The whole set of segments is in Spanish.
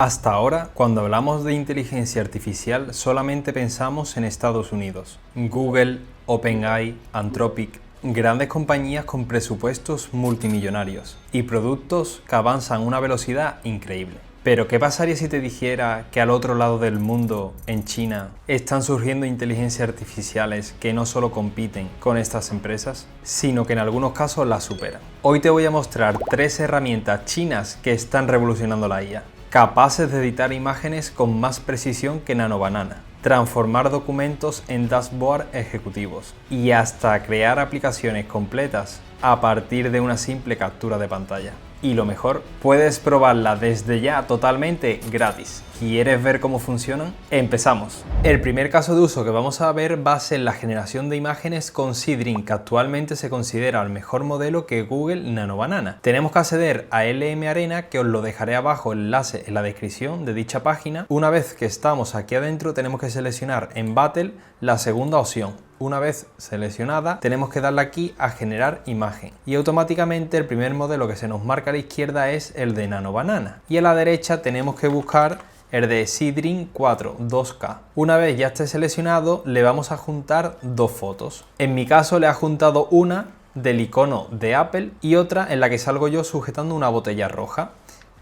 Hasta ahora, cuando hablamos de inteligencia artificial, solamente pensamos en Estados Unidos. Google, OpenAI, Anthropic, grandes compañías con presupuestos multimillonarios y productos que avanzan a una velocidad increíble. Pero ¿qué pasaría si te dijera que al otro lado del mundo, en China, están surgiendo inteligencias artificiales que no solo compiten con estas empresas, sino que en algunos casos las superan? Hoy te voy a mostrar 3 herramientas chinas que están revolucionando la IA. Capaces de editar imágenes con más precisión que NanoBanana, transformar documentos en dashboard ejecutivos y hasta crear aplicaciones completas a partir de una simple captura de pantalla. Y lo mejor, puedes probarla desde ya totalmente gratis. ¿Quieres ver cómo funcionan? ¡Empezamos! El primer caso de uso que vamos a ver va a ser la generación de imágenes con Seedring, que actualmente se considera el mejor modelo que Google NanoBanana. Tenemos que acceder a LM Arena, que os lo dejaré abajo el enlace en la descripción de dicha página. Una vez que estamos aquí adentro, tenemos que seleccionar en Battle la segunda opción. Una vez seleccionada, tenemos que darle aquí a generar imagen y automáticamente el primer modelo que se nos marca a la izquierda es el de NanoBanana y a la derecha tenemos que buscar el de Seedring 4 2K. Una vez ya esté seleccionado, le vamos a juntar dos fotos. En mi caso le he juntado una del icono de Apple y otra en la que salgo yo sujetando una botella roja.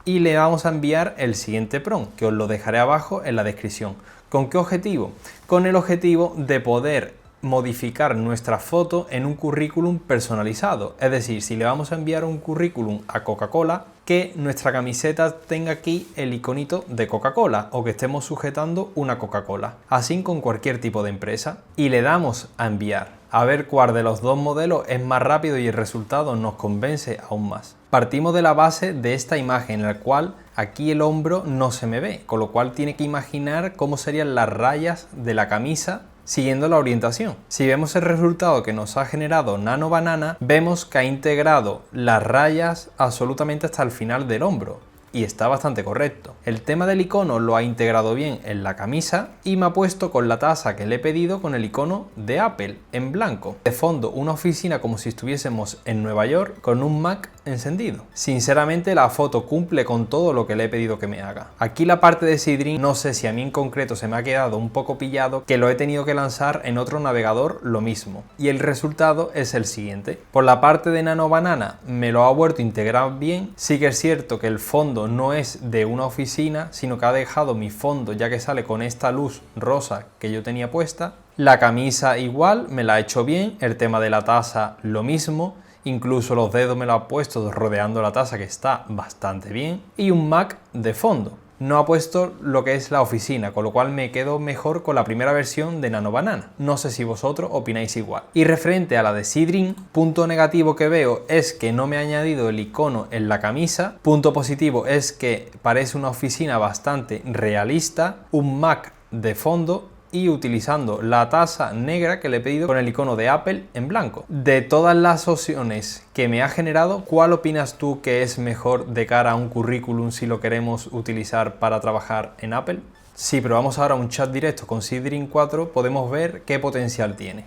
Y le vamos a enviar el siguiente prompt, que os lo dejaré abajo en la descripción. ¿Con qué objetivo? Con el objetivo de poder modificar nuestra foto en un currículum personalizado. Es decir, si le vamos a enviar un currículum a Coca-Cola, que nuestra camiseta tenga aquí el iconito de Coca-Cola o que estemos sujetando una Coca-Cola. Así con cualquier tipo de empresa. Y le damos a enviar. A ver cuál de los dos modelos es más rápido y el resultado nos convence aún más. Partimos de la base de esta imagen en la cual aquí el hombro no se me ve, con lo cual tiene que imaginar cómo serían las rayas de la camisa siguiendo la orientación. Si vemos el resultado que nos ha generado NanoBanana, vemos que ha integrado las rayas absolutamente hasta el final del hombro. Y está bastante correcto. El tema del icono lo ha integrado bien en la camisa y me ha puesto con la taza que le he pedido con el icono de Apple en blanco. De fondo una oficina como si estuviésemos en Nueva York con un Mac encendido. Sinceramente la foto cumple con todo lo que le he pedido que me haga. Aquí la parte de Seedring no sé si a mí en concreto se me ha quedado un poco pillado, que lo he tenido que lanzar en otro navegador lo mismo. Y el resultado es el siguiente. Por la parte de NanoBanana me lo ha vuelto a integrar bien. Sí que es cierto que el fondo no es de una oficina, sino que ha dejado mi fondo ya que sale con esta luz rosa que yo tenía puesta. La camisa igual, me la ha hecho bien, el tema de la taza lo mismo, incluso los dedos me lo ha puesto rodeando la taza que está bastante bien y un Mac de fondo. No ha puesto lo que es la oficina, con lo cual me quedo mejor con la primera versión de NanoBanana. No sé si vosotros opináis igual. Y referente a la de Seedring, punto negativo que veo es que no me ha añadido el icono en la camisa. Punto positivo es que parece una oficina bastante realista, un Mac de fondo y utilizando la taza negra que le he pedido con el icono de Apple en blanco. De todas las opciones que me ha generado, ¿cuál opinas tú que es mejor de cara a un currículum si lo queremos utilizar para trabajar en Apple? Si probamos ahora un chat directo con Seedring 4 podemos ver qué potencial tiene.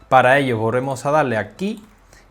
Para ello volvemos a darle aquí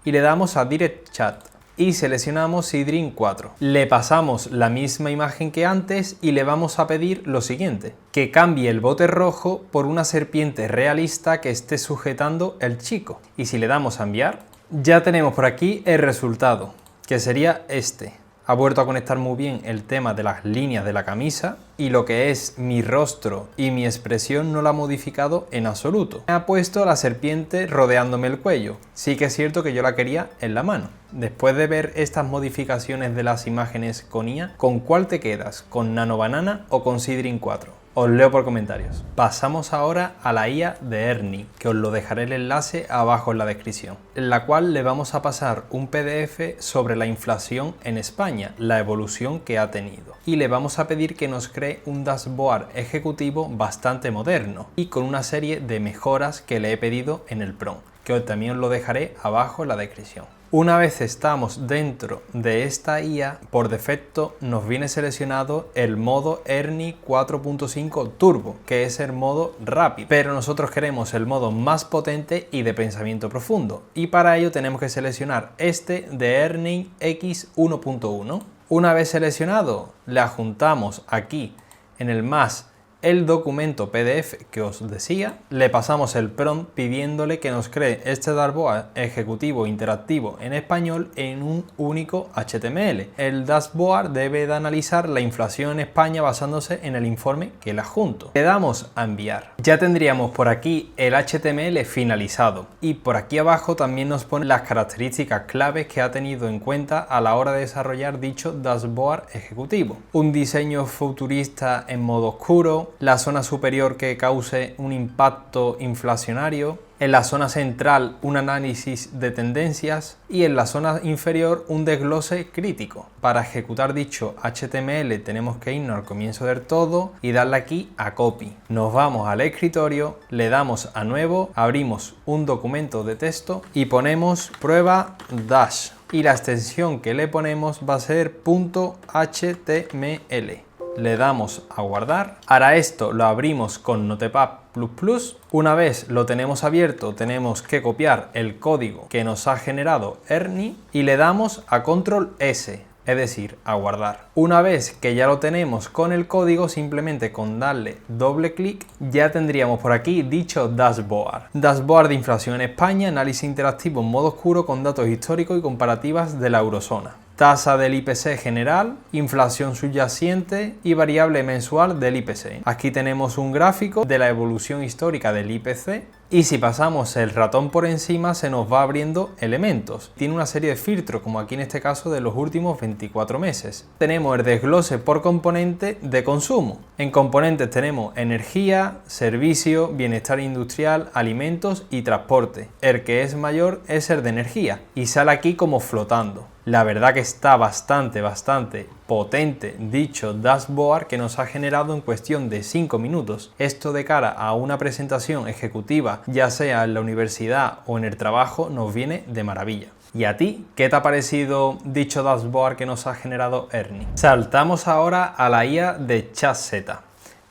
y le damos a Direct Chat. Y seleccionamos Seedring 4. Le pasamos la misma imagen que antes y le vamos a pedir lo siguiente: que cambie el bote rojo por una serpiente realista que esté sujetando el chico. Y si le damos a enviar, ya tenemos por aquí el resultado, que sería este. Ha vuelto a conectar muy bien el tema de las líneas de la camisa y lo que es mi rostro y mi expresión no la ha modificado en absoluto. Me ha puesto la serpiente rodeándome el cuello. Sí que es cierto que yo la quería en la mano. Después de ver estas modificaciones de las imágenes con IA, ¿con cuál te quedas? ¿Con NanoBanana o con Seedring 4? Os leo por comentarios. Pasamos ahora a la IA de Ernie, que os lo dejaré el enlace abajo en la descripción, en la cual le vamos a pasar un PDF sobre la inflación en España, la evolución que ha tenido. Y le vamos a pedir que nos cree un dashboard ejecutivo bastante moderno y con una serie de mejoras que le he pedido en el prompt, que también os lo dejaré abajo en la descripción. Una vez estamos dentro de esta IA, por defecto nos viene seleccionado el modo Ernie 4.5 Turbo, que es el modo rápido, pero nosotros queremos el modo más potente y de pensamiento profundo, y para ello tenemos que seleccionar este de Ernie X 1.1. Una vez seleccionado, le adjuntamos aquí en el más el documento PDF que os decía, le pasamos el prompt pidiéndole que nos cree este dashboard ejecutivo interactivo en español en un único HTML. El dashboard debe de analizar la inflación en España basándose en el informe que le adjunto. Le damos a enviar. Ya tendríamos por aquí el HTML finalizado y por aquí abajo también nos pone las características claves que ha tenido en cuenta a la hora de desarrollar dicho dashboard ejecutivo. Un diseño futurista en modo oscuro, la zona superior que cause un impacto inflacionario, en la zona central un análisis de tendencias y en la zona inferior un desglose crítico. Para ejecutar dicho HTML tenemos que irnos al comienzo del todo y darle aquí a copy. Nos vamos al escritorio, le damos a nuevo, abrimos un documento de texto y ponemos prueba dash y la extensión que le ponemos va a ser .html. Le damos a guardar. Ahora esto lo abrimos con Notepad++. Una vez lo tenemos abierto, tenemos que copiar el código que nos ha generado Ernie y le damos a Control S, es decir, a guardar. Una vez que ya lo tenemos con el código, simplemente con darle doble clic, ya tendríamos por aquí dicho dashboard. Dashboard de inflación en España, análisis interactivo en modo oscuro con datos históricos y comparativas de la eurozona. Tasa del IPC general, inflación subyacente y variable mensual del IPC. Aquí tenemos un gráfico de la evolución histórica del IPC y si pasamos el ratón por encima se nos va abriendo elementos. Tiene una serie de filtros, como aquí en este caso de los últimos 24 meses. Tenemos el desglose por componente de consumo. En componentes tenemos energía, servicio, bienestar industrial, alimentos y transporte. El que es mayor es el de energía y sale aquí como flotando. La verdad que está bastante potente dicho dashboard que nos ha generado en cuestión de 5 minutos. Esto de cara a una presentación ejecutiva, ya sea en la universidad o en el trabajo, nos viene de maravilla. ¿Y a ti? ¿Qué te ha parecido dicho dashboard que nos ha generado Ernie? Saltamos ahora a la IA de ChatZ,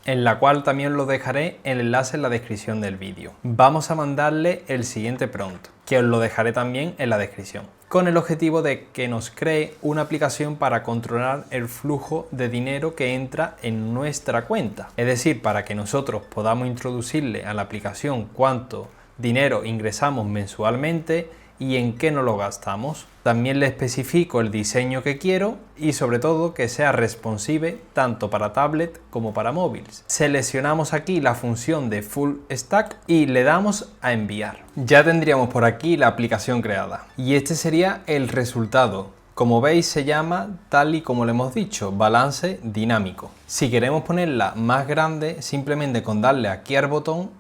en la cual también lo dejaré el enlace en la descripción del vídeo. Vamos a mandarle el siguiente prompt, que os lo dejaré también en la descripción, con el objetivo de que nos cree una aplicación para controlar el flujo de dinero que entra en nuestra cuenta. Es decir, para que nosotros podamos introducirle a la aplicación cuánto dinero ingresamos mensualmente y en qué nos lo gastamos. También le especifico el diseño que quiero y sobre todo que sea responsive tanto para tablet como para móviles. Seleccionamos aquí la función de Full Stack y le damos a enviar. Ya tendríamos por aquí la aplicación creada y este sería el resultado. Como veis se llama, tal y como le hemos dicho, balance dinámico. Si queremos ponerla más grande, simplemente con darle aquí al botón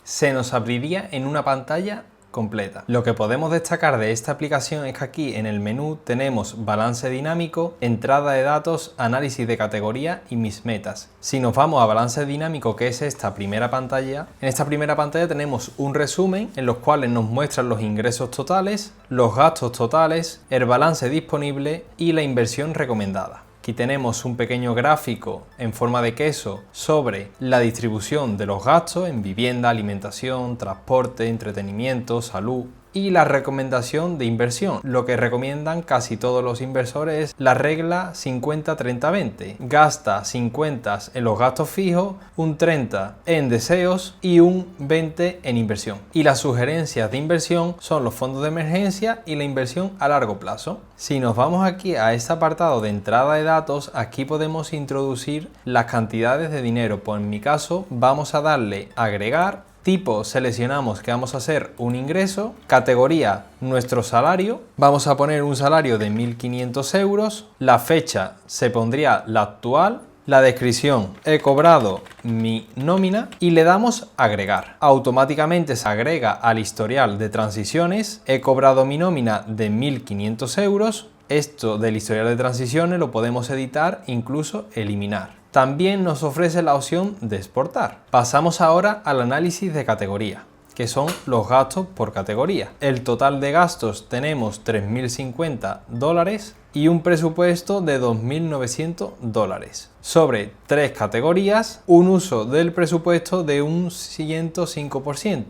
se nos abriría en una pantalla completa. Lo que podemos destacar de esta aplicación es que aquí en el menú tenemos balance dinámico, entrada de datos, análisis de categoría y mis metas. Si nos vamos a balance dinámico, que es esta primera pantalla, en esta primera pantalla tenemos un resumen en los cuales nos muestran los ingresos totales, los gastos totales, el balance disponible y la inversión recomendada. Aquí tenemos un pequeño gráfico en forma de queso sobre la distribución de los gastos en vivienda, alimentación, transporte, entretenimiento, salud y la recomendación de inversión. Lo que recomiendan casi todos los inversores es la regla 50-30-20. Gasta 50 en los gastos fijos, un 30 en deseos y un 20 en inversión. Y las sugerencias de inversión son los fondos de emergencia y la inversión a largo plazo. Si nos vamos aquí a este apartado de entrada de datos, aquí podemos introducir las cantidades de dinero. Pues en mi caso vamos a darle a agregar. Tipo, seleccionamos que vamos a hacer un ingreso, categoría, nuestro salario, vamos a poner un salario de 1.500 euros, la fecha se pondría la actual, la descripción, he cobrado mi nómina y le damos agregar. Automáticamente se agrega al historial de transiciones, he cobrado mi nómina de 1.500 euros, esto del historial de transiciones lo podemos editar, incluso eliminar. También nos ofrece la opción de exportar. Pasamos ahora al análisis de categoría, que son los gastos por categoría. El total de gastos tenemos $3.050 y un presupuesto de $2.900. Sobre 3 categorías, un uso del presupuesto de un 105%,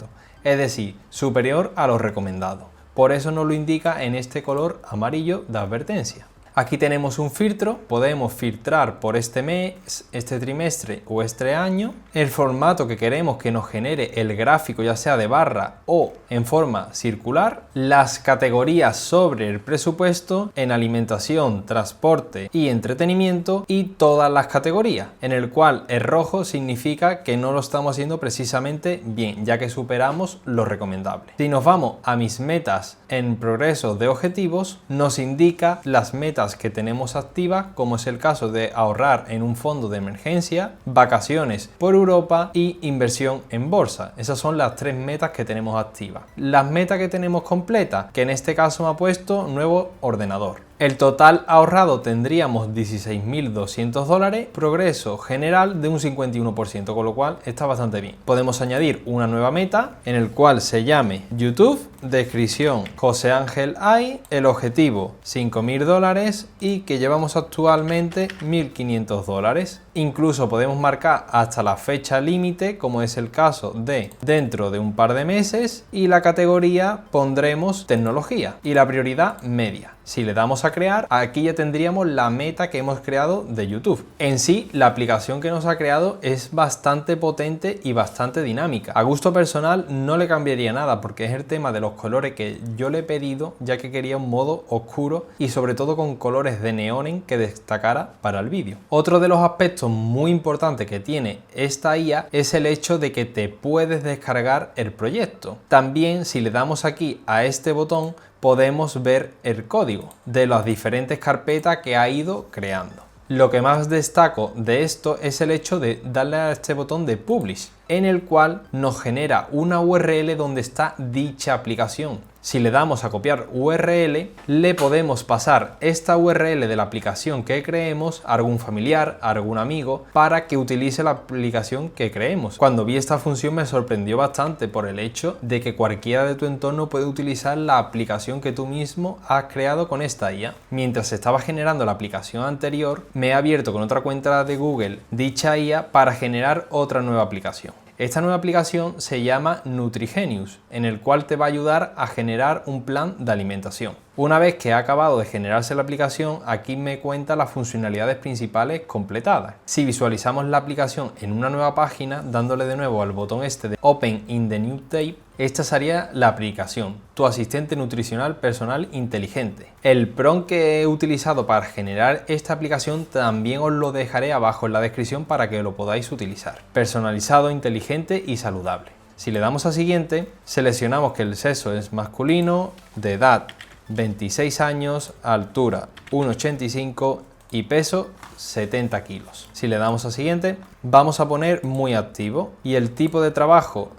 es decir, superior a lo recomendado. Por eso nos lo indica en este color amarillo de advertencia. Aquí tenemos un filtro, podemos filtrar por este mes, este trimestre o este año, el formato que queremos que nos genere el gráfico, ya sea de barra o en forma circular, las categorías sobre el presupuesto en alimentación, transporte y entretenimiento y todas las categorías, en el cual el rojo significa que no lo estamos haciendo precisamente bien, ya que superamos lo recomendable. Si nos vamos a mis metas en progreso de objetivos, nos indica las metas que tenemos activas, como es el caso de ahorrar en un fondo de emergencia, vacaciones por Europa y inversión en bolsa. Esas son las 3 metas que tenemos activas. Las metas que tenemos completas, que en este caso me ha puesto nuevo ordenador. El total ahorrado tendríamos $16.200, progreso general de un 51%, con lo cual está bastante bien. Podemos añadir una nueva meta en el cual se llame YouTube, descripción José Ángel Ay, el objetivo $5.000 y que llevamos actualmente $1.500. Incluso podemos marcar hasta la fecha límite, como es el caso de dentro de un par de meses, y la categoría pondremos tecnología y la prioridad media. Si le damos a crear, aquí ya tendríamos la meta que hemos creado de YouTube. En sí, la aplicación que nos ha creado es bastante potente y bastante dinámica. A gusto personal no le cambiaría nada porque es el tema de los colores que yo le he pedido, ya que quería un modo oscuro y sobre todo con colores de neón que destacara para el vídeo. Otro de los aspectos muy importantes que tiene esta IA es el hecho de que te puedes descargar el proyecto. También, si le damos aquí a este botón, podemos ver el código de las diferentes carpetas que ha ido creando. Lo que más destaco de esto es el hecho de darle a este botón de Publish, en el cual nos genera una URL donde está dicha aplicación. Si le damos a copiar URL, le podemos pasar esta URL de la aplicación que creemos a algún familiar, a algún amigo, para que utilice la aplicación que creemos. Cuando vi esta función me sorprendió bastante por el hecho de que cualquiera de tu entorno puede utilizar la aplicación que tú mismo has creado con esta IA. Mientras estaba generando la aplicación anterior, me he abierto con otra cuenta de Google dicha IA para generar otra nueva aplicación. Esta nueva aplicación se llama Nutrigenius, en el cual te va a ayudar a generar un plan de alimentación. Una vez que ha acabado de generarse la aplicación, aquí me cuenta las funcionalidades principales completadas. Si visualizamos la aplicación en una nueva página, dándole de nuevo al botón este de Open in the New Tab, esta sería la aplicación, tu asistente nutricional personal inteligente. El prompt que he utilizado para generar esta aplicación también os lo dejaré abajo en la descripción para que lo podáis utilizar. Personalizado, inteligente y saludable. Si le damos a siguiente, seleccionamos que el sexo es masculino, de edad 26 años, altura 1,85 y peso 70 kilos. Si le damos a siguiente, vamos a poner muy activo y el tipo de trabajo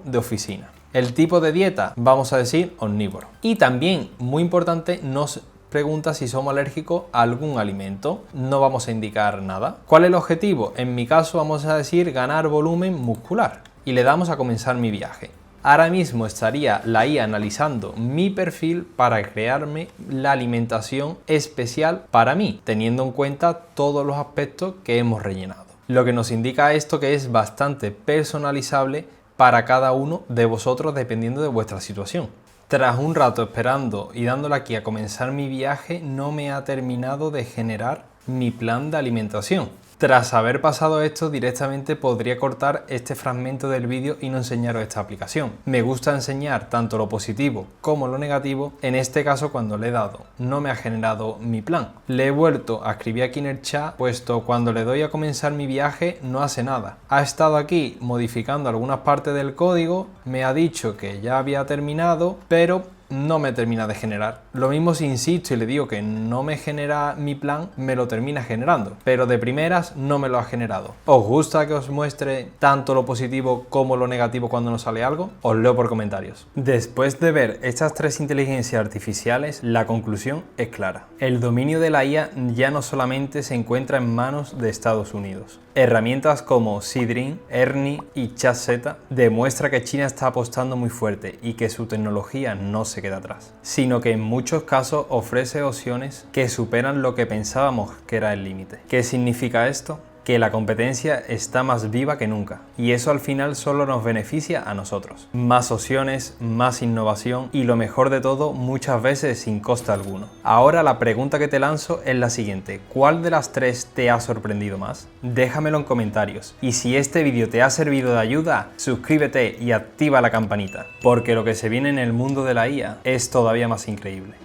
de oficina. El tipo de dieta, vamos a decir omnívoro. Y también, muy importante, nos pregunta si somos alérgicos a algún alimento. No vamos a indicar nada. ¿Cuál es el objetivo? En mi caso vamos a decir ganar volumen muscular. Y le damos a comenzar mi viaje. Ahora mismo estaría la IA analizando mi perfil para crearme la alimentación especial para mí, teniendo en cuenta todos los aspectos que hemos rellenado. Lo que nos indica esto que es bastante personalizable para cada uno de vosotros dependiendo de vuestra situación. Tras un rato esperando y dándole aquí a comenzar mi viaje, no me ha terminado de generar mi plan de alimentación. Tras haber pasado esto, directamente podría cortar este fragmento del vídeo y no enseñaros esta aplicación. Me gusta enseñar tanto lo positivo como lo negativo. En este caso, cuando le he dado, no me ha generado mi plan. Le he vuelto a escribir aquí en el chat, puesto cuando le doy a comenzar mi viaje no hace nada. Ha estado aquí modificando algunas partes del código, me ha dicho que ya había terminado, pero no me termina de generar. Lo mismo si insisto y le digo que no me genera mi plan, me lo termina generando, pero de primeras no me lo ha generado. ¿Os gusta que os muestre tanto lo positivo como lo negativo cuando nos sale algo? Os leo por comentarios. Después de ver estas 3 inteligencias artificiales, la conclusión es clara. El dominio de la IA ya no solamente se encuentra en manos de Estados Unidos. Herramientas como Seedream, Ernie y ChatZ demuestra que China está apostando muy fuerte y que su tecnología no se queda atrás, sino que en muchos casos ofrece opciones que superan lo que pensábamos que era el límite. ¿Qué significa esto? que la competencia está más viva que nunca. Y eso al final solo nos beneficia a nosotros. Más opciones, más innovación y lo mejor de todo, muchas veces sin coste alguno. Ahora la pregunta que te lanzo es la siguiente: ¿cuál de las tres te ha sorprendido más? Déjamelo en comentarios. Y si este vídeo te ha servido de ayuda, suscríbete y activa la campanita, porque lo que se viene en el mundo de la IA es todavía más increíble.